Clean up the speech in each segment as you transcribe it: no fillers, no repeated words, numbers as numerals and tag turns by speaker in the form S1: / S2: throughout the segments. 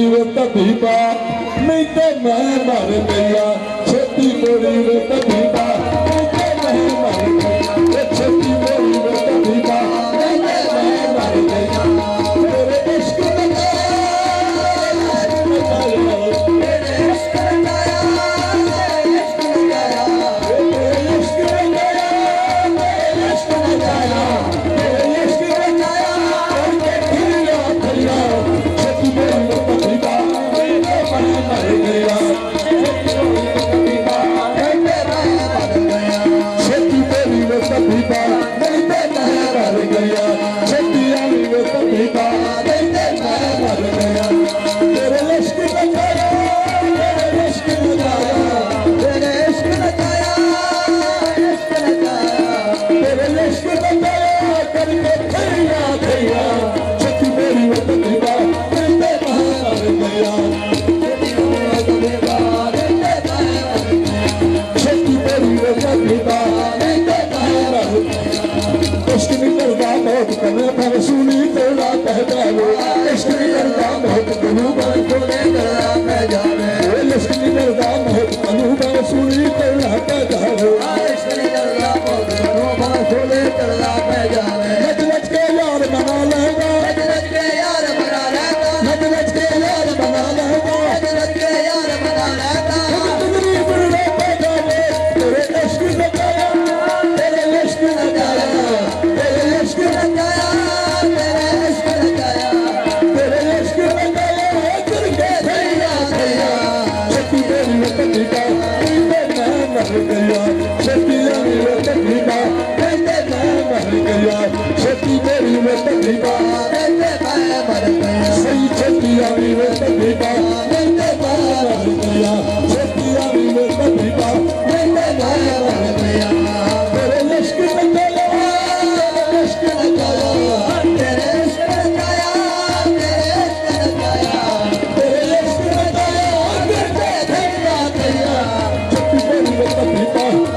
S1: मोड़ी वे तबीबा नहीं तो मैं मर गया छेती मोड़ी वे तबीबा नहीं तो मैं मर गया छेती मोड़ी वे तबीबा नहीं तो मैं मर गया तेरे इश्क सुनी तेरा कहता वो इश्क करता बहुत अनुभव खोले तेरा मैं जाने इश्क करता बहुत अनुभव सुनी तेरा कहता वो इश्क करता बहुत अनुभव खोले तेरा मैं जाने नच के यार बना लेगा नच के यार बना लेगा नच के यार बना लेगा नच के यार बना लेगा तेरी बुरे पैदा तेरे इश्क लगाया तेरे इश्क लगाया तेरे इश्क लगाया छेती मेरी में तकलीफा सही छेती आवी में तकलीफा छेती आवी में तकलीफा तेरे इश्क लगाया तेरे इश्क लगाया तेरे इश्क लगाया तेरे इश्क लगाया तेरे इश्क लगाया छेती मेरी में तकलीफा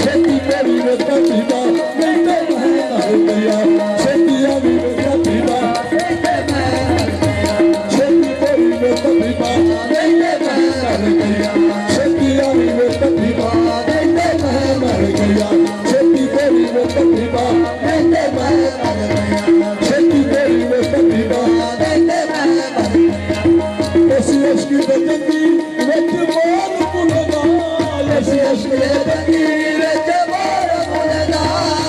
S1: छेती मेरी में तकलीफा नहीं तो मैं मर गया छेती आवी में तकलीफा छेती मेरी में तकलीफा नहीं तो मैं मर गया छेती आवी में तकलीफा नहीं तो मैं मर गया छेती मेरी में तकलीफा नहीं तो मैं मर गया छेती मेरी में तकलीफा नहीं तो मैं मर गया ऐसी इश्क बदली विच मोर बुलदा ऐसी इश्क बदली विच मोर बुलदा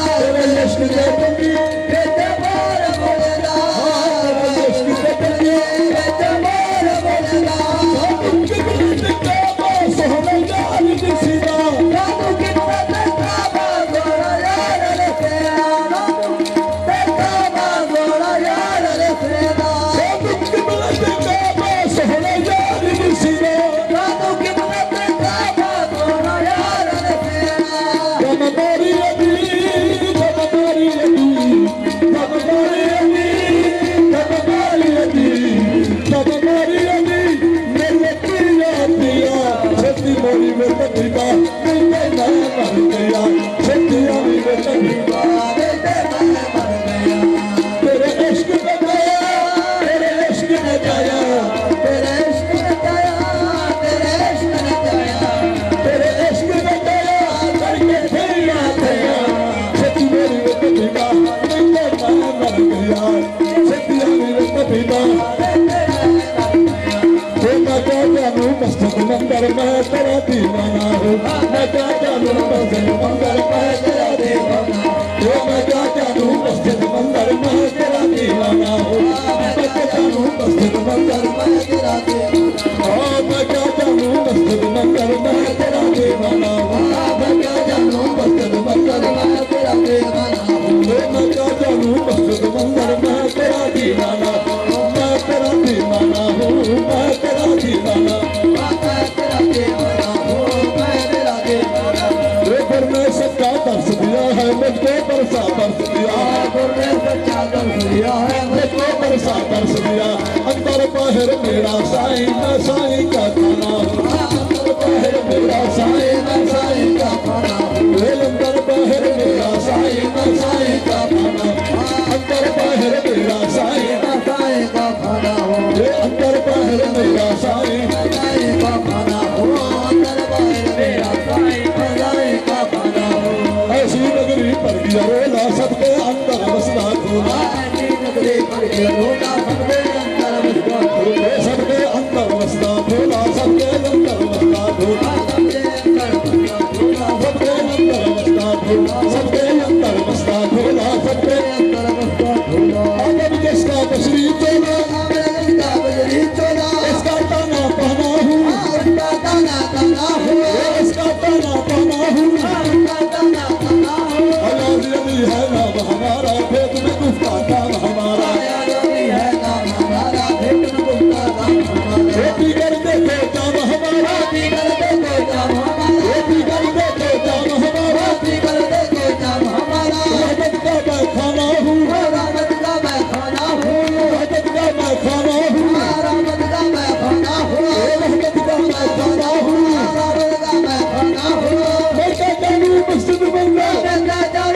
S1: तेरे इश्क बदली विच मोर बुलदा तेरे इश्क बदली विच मोर बुलदा कितने काबा सोहना यार दिसदा कानू कितने काबा सोहना यार दिसदा ते काबा सोहना यार दिसदा कितने काबा सोहना यार दिसदा कानू कितने काबा सोहना यार दिसदा पीता मैं मर गया छतिया वे पीता मैं क्या जानू मस्जिद मंदिर मैं तेरा दीवाना हूँ मैं क्या जानू मस्जिद मंदिर मैं तेरा दीवाना मैं क्या जानू मस्जिद मंदिर मैं तेरा दीवाना हूँ मैं क्या जानू मस्जिद मंदिर मैं तेरा दीवाना मैं क्या जानू मस्जिद मंदिर मैं तेरा दीवाना हूँ मैं क्या जानू मस्जिद मंदिर मैं तेरा दीवाना हूँ मैं क्या जानू मस्जिद मंदिर मैं तेरा दीवाना मैं तेरा दीवाना हूँ मैं तेरा दीवाना मैं सच्चा दर्श दिया है मुझको बरसा दर्श दिया सच्चा दर्श दिया है मुझको बरसा दर्श दिया अंदर बाहर मेरा साईं मैं साईं का खाना अंदर बाहर मेरा साईं मैं साईं का खाना अंदर बाहर मेरा साईं मैं साईं का खाना अंदर बाहर मेरा साईं मैं साईं का खाना अंदर बाहर मेरा साईं साईं का खाना अंदर बाहर मेरा साईं साईं का खाना ऐसी नगरी पर गया रोला सबके अंदर बसना खोला ऐसी नगरी पर गया रोला सबके अंदर बसना खोला सबके अंदर बसना खोला सबके अंदर बसना खोला सबके अंदर बसना खोला सबके अंदर बसना खोला सबके अंदर बसना खोला अगर जिसका बसरी चोला इसका ताना पहना हूँ इसका ताना पहना हूँ इसका ताना पहना हूँ है नाम हमारा भेद में गुफ्ता नाम हमारा है नाम हमारा भेद में गुफ्ता नाम हमारा बिगड़ देखो जाम हमारा बिगड़ देखो जाम हमारा बिगड़ देखो जाम हमारा बिगड़ देखो जाम हमारा रहमत का मैं खाना हूँ रहमत का मैं खाना हूँ रहमत का मैं खाना हूँ रहमत का मैं खाना हूँ रहमत का मैं खाना हूँ रहमत का मैं खाना हूँ मैं क्या जानू मस्जिद बंदा मैं जानू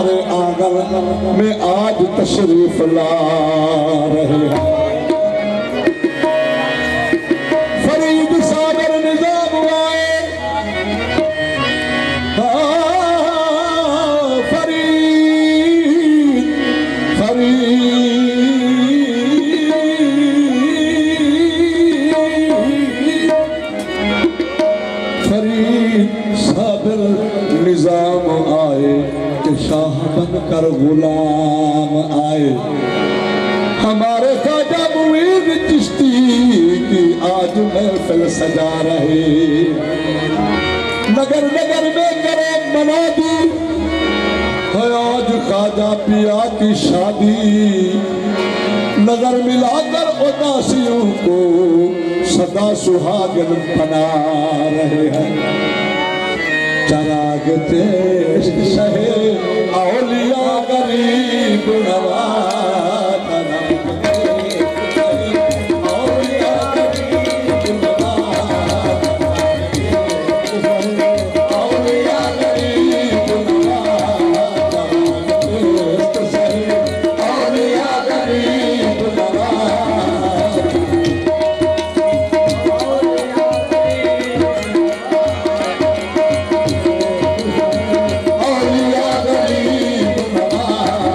S1: हमारे आंगन में आज तशरीफ ला रहे हैं। फरीद सागर निजाम आए, फरीद साबिर निजाम आए कि शाह बनकर गुलाम आए। हमारे ख्वाजा मुईद चिश्ती की आज महफिल सजा रहे। नगर नगर में करे मना दी है आज ख्वाजा पिया की शादी। नजर मिलाकर उदासियों को सदा सुहागन बना रहे हैं। चराग इश्क शहे औलिया गरीब नवाज, औलिया गरीब नवाज, औलिया गरीब नवाज, इश्क शहे औलिया गरीब नवाज। औलिया गरीब नवाज,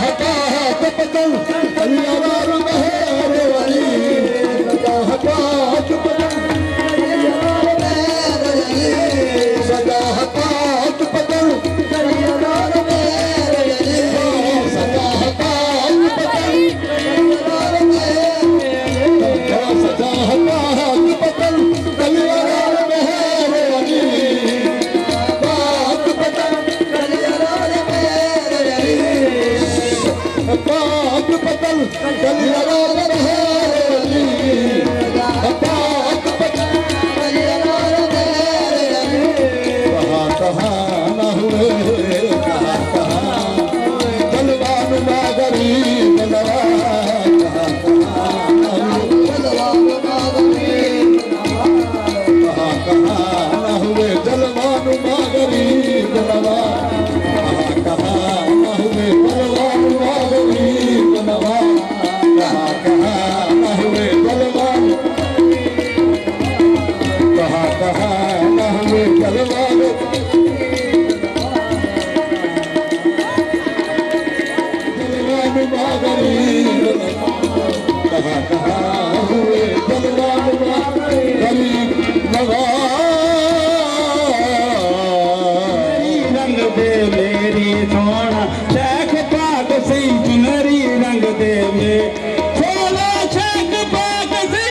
S1: हटा तो पतंग कलियावार मेरे वाली सजा हटा तो पतंग कलियावार मेरे वाली सजा हटा तो पतंग कलियावार मेरे वाली सजा हटा तो पतंग कलियावार मेरे वाली सजा हटा तो पतंग कलियावार मेरे वाली बात पतंग कलियावार मेरे वाली बात पतंग कलियावार मेरे वाली बात पतंग कलियावार मेरे वाली कहाँ न हुए कहाँ बलवान मागरी बलवा कहाँ न हुए बलवान मागरी कहाँ न हुए जलवान मागरी बलवा कहाँ न हुए बलवान मागरी बलवा कहाँ न हुए बलवान कहाँ न हुए जलवान जलवान मागरी कहाँ